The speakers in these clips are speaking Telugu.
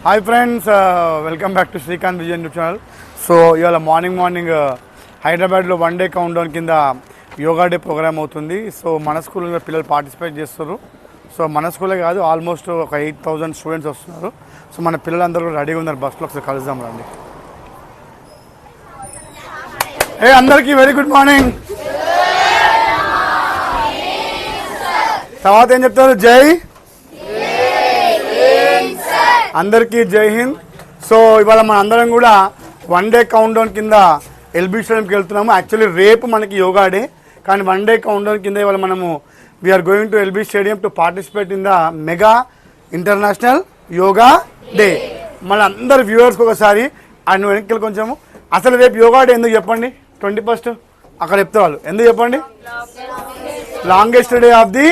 Hi friends, welcome back to Srikanth Vijayan YouTube channel. So ఇవాళ మార్నింగ్ హైదరాబాద్లో 1 డే కౌంట్డౌన్ కింద యోగా డే ప్రోగ్రామ్ అవుతుంది. సో మన స్కూల్లో పిల్లలు పార్టిసిపేట్ చేస్తారు. సో మన స్కూలే కాదు, ఆల్మోస్ట్ ఒక 8,000 స్టూడెంట్స్ వస్తున్నారు. సో మన పిల్లలందరూ రెడీగా ఉన్నారు. బస్సులో ఒకసారి కలుద్దాం రండి. అందరికీ వెరీ గుడ్ మార్నింగ్. తర్వాత ఏం చెప్తారు? జై అందరికీ జై హింద్. సో ఇవాళ మన అందరం కూడా 1 డే కౌంట్డౌన్ కింద ఎల్బీ స్టేడియంకి వెళ్తున్నాము. యాక్చువల్లీ రేపు మనకి యోగా డే, కానీ 1 డే కౌంట్డౌన్ కింద ఇవాళ మనము we are going to LB stadium to participate in the mega international yoga day. మన అందరు వ్యూవర్స్కి ఒకసారి ఆయన వెనక్కి కొంచెము అసలు రేపు యోగా డే ఎందుకు చెప్పండి. 21st అక్కడ చెప్తే వాళ్ళు ఎందుకు చెప్పండి. Longest day of the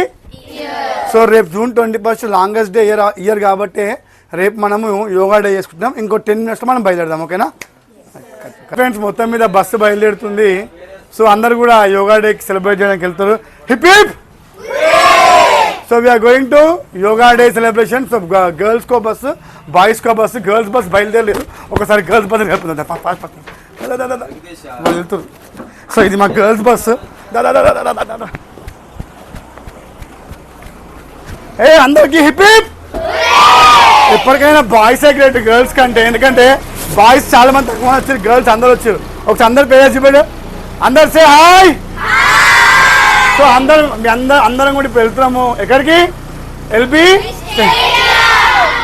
so రేపు జూన్ 21 లాంగెస్ట్ డే ఇయర్ కాబట్టి రేపు మనము యోగా డే చేసుకుంటాం. ఇంకో 10 minutes మనం బయలుదేరదాం, ఓకేనా ఫ్రెండ్స్? మొత్తం మీద బస్సు బయలుదేరుతుంది. సో అందరు కూడా యోగా డేకి సెలబ్రేట్ చేయడానికి వెళ్తారు. Hip hip. So we're going to yoga day celebration. So girls కో బస్సు, బాయ్స్ కో బస్సు. గర్ల్స్ బస్ బయలుదేరలేదు, ఒకసారి గర్ల్స్ బస్ వెళ్తుంది. వెళ్తారు. సో ఇది మా గర్ల్స్ బస్సు. అందరికీ హిప్ హిప్. ఎప్పటికైనా బాయ్సే గ్రేట్ గర్ల్స్ కంటే, ఎందుకంటే బాయ్స్ చాలా మంది తక్కువ వచ్చారు, గర్ల్స్ అందరు వచ్చారు. ఒకసారి అందరు పేరు చెప్పాడు. అందరు సే హాయ్. సో అందరం కూడా ఇప్పుడు వెళ్తున్నాము ఎక్కడికి? ఎల్బీ.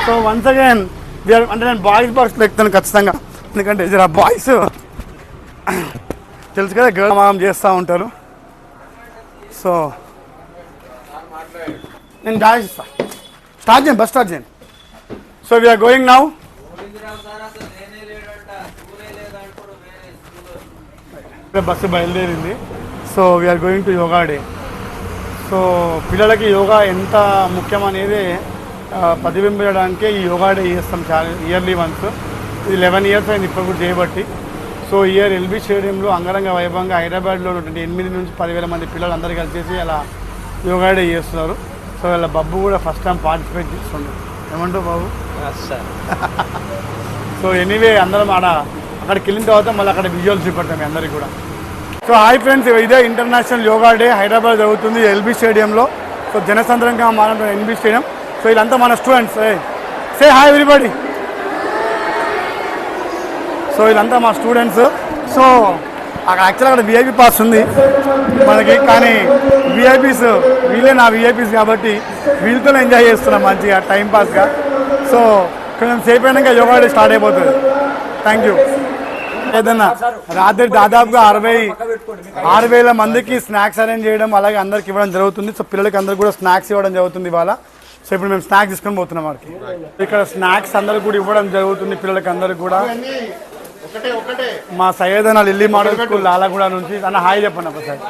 సో వన్స్ అగైన్ అంటే నేను బాయ్స్ బాక్స్లో ఎక్కుతాను ఖచ్చితంగా, ఎందుకంటే జర బాయ్స్ తెలుసు కదా గర్ల్ మనం చేస్తూ ఉంటారు. సో నేను స్టార్ట్ చేయండి, బస్ స్టార్ట్ చేయండి. So we're going now. Bus బయలుదేరింది. So we're going to yoga day. So పిల్లలకి యోగా ఎంత ముఖ్యం అనేది ప్రతిబింబించడానికే ఈ యోగా డే చేస్తాం చాలా ఇయర్లీ వన్స్. ఇది 11 years అయింది ఇప్పుడు కూడా చేయబట్టి. సో ఇయర్ ఎల్బీ స్టేడియంలో అంగరంగ వైభవంగా హైదరాబాద్లో ఉన్నటువంటి 8 నుంచి 10,000 మంది పిల్లలు అందరూ కలిసేసి అలా యోగా డే చేస్తున్నారు. సో వీళ్ళ బబ్బు కూడా ఫస్ట్ టైం పార్టిసిపేట్ చేస్తున్నాడు. ఏమంటావు బాబు? సో ఎనీవే అందరం అక్కడికి వెళ్ళిన తర్వాత మళ్ళీ అక్కడ విజువల్స్ చూపెడతాం మీ అందరికీ కూడా. సో హాయ్ ఫ్రెండ్స్, ఇదే ఇంటర్నేషనల్ యోగా డే హైదరాబాద్ జరుగుతుంది ఎల్బీ స్టేడియంలో. సో జనసంద్రంగా మారిన ఎల్బీ స్టేడియం. సో వీళ్ళంతా మన students. Say hi everybody. So వీళ్ళంతా మా స్టూడెంట్స్. సో యాక్చువల్గా అక్కడ విఐపి పాస్ ఉంది మనకి, కానీ విఐపీస్ వీళ్ళే నా విఐపీస్ కాబట్టి వీళ్ళతో ఎంజాయ్ చేస్తున్నాం మంచిగా టైం పాస్గా. సో కొంచెం సేపు అయినాక యోగా డే స్టార్ట్ అయిపోతుంది. Thank you. ఏదన్నా రాత్రి దాదాపుగా 6,000 మందికి స్నాక్స్ అరేంజ్ చేయడం, అలాగే అందరికి ఇవ్వడం జరుగుతుంది. సో పిల్లలకి అందరికి కూడా స్నాక్స్ ఇవ్వడం జరుగుతుంది ఇవాళ. సో ఇప్పుడు మేము స్నాక్స్ తీసుకొని పోతున్నాం వాడికి. ఇక్కడ స్నాక్స్ అందరికి కూడా ఇవ్వడం జరుగుతుంది పిల్లలకి అందరికి కూడా. మా సయ్యదన లిల్లీ మోడల్ స్కూల్ లాలగూడ నుంచి అన్న హాయ్ చెప్పండి ఒకసారి.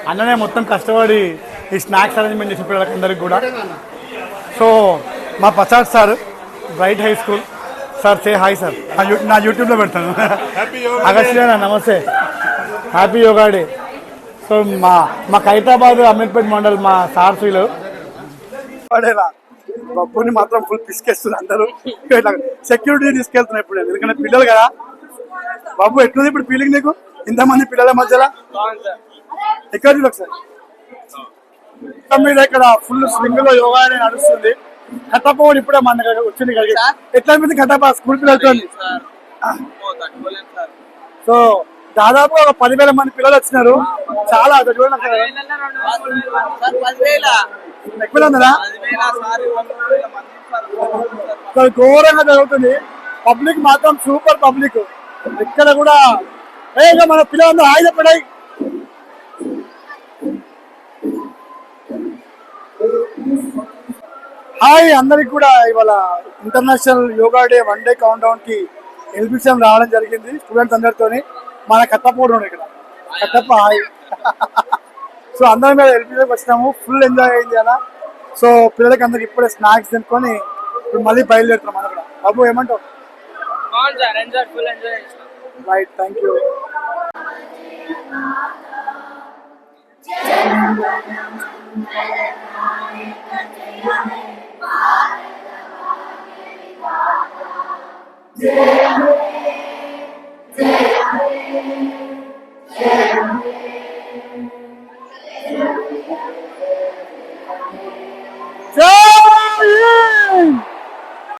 అన్ననే మొత్తం కష్టపడి ఈ స్నాక్స్ అరేంజ్మెంట్ చేసిన పిల్లలకి అందరికి కూడా. సో మా Prasad sir, bright high school sir. Say hi sir. నా యూట్యూబ్లో పెడతాను. అగస్త్య నమస్తే, హ్యాపీ యోగా డే. సో మా హైదరాబాద్ అమీర్పేట్ మండల్ మా సార్ వీళ్ళు పడేలా బబ్బుని మాత్రం ఫుల్ పిసికేస్తున్నారు అందరూ. సెక్యూరిటీ తీసుకెళ్తున్నా ఇప్పుడు నేను, ఎందుకంటే పిల్లలు కదా. బాబు ఎట్లుంది ఇప్పుడు ఫీలింగ్ నీకు ఇంతమంది పిల్లల మధ్యలో? ఎక్కడ చూడు ఒకసారి మీద ఇక్కడ ఫుల్ స్వింగ్ లో యోగా అనేది నడుస్తుంది. కట్టపోవడం ఇప్పుడే మన దగ్గర వచ్చింది. ఎట్లా అనిపింది కట్టప స్కూల్ పిల్లలతో? సో దాదాపు ఒక 10,000 మంది పిల్లలు వచ్చినారు. చాలా ఎక్కువ ఘోరంగా జరుగుతుంది. పబ్లిక్ మాత్రం సూపర్ పబ్లిక్. ఇక్కడ కూడా మన పిల్లలందరూ హాయి చెప్పడాయి. హాయ్ అందరికి కూడా. ఇవాళ international yoga day 1 day countdown కి ఎల్బీ స్టేడియం రావడం జరిగింది స్టూడెంట్స్ అందరితోని. మన కట్టపోవడం ఇక్కడ కట్టప్ప హాయ్. సో అందరం మీద ఎల్బీలోకి వచ్చినాము. ఫుల్ ఎంజాయ్ అయింది అలా. సో పిల్లలకి అందరికి ఇప్పుడే స్నాక్స్ తినుకొని ఇప్పుడు మళ్ళీ బయలుదేరుతున్నాం మనం కూడా. బాబు ఏమంటావు? Right, thank you.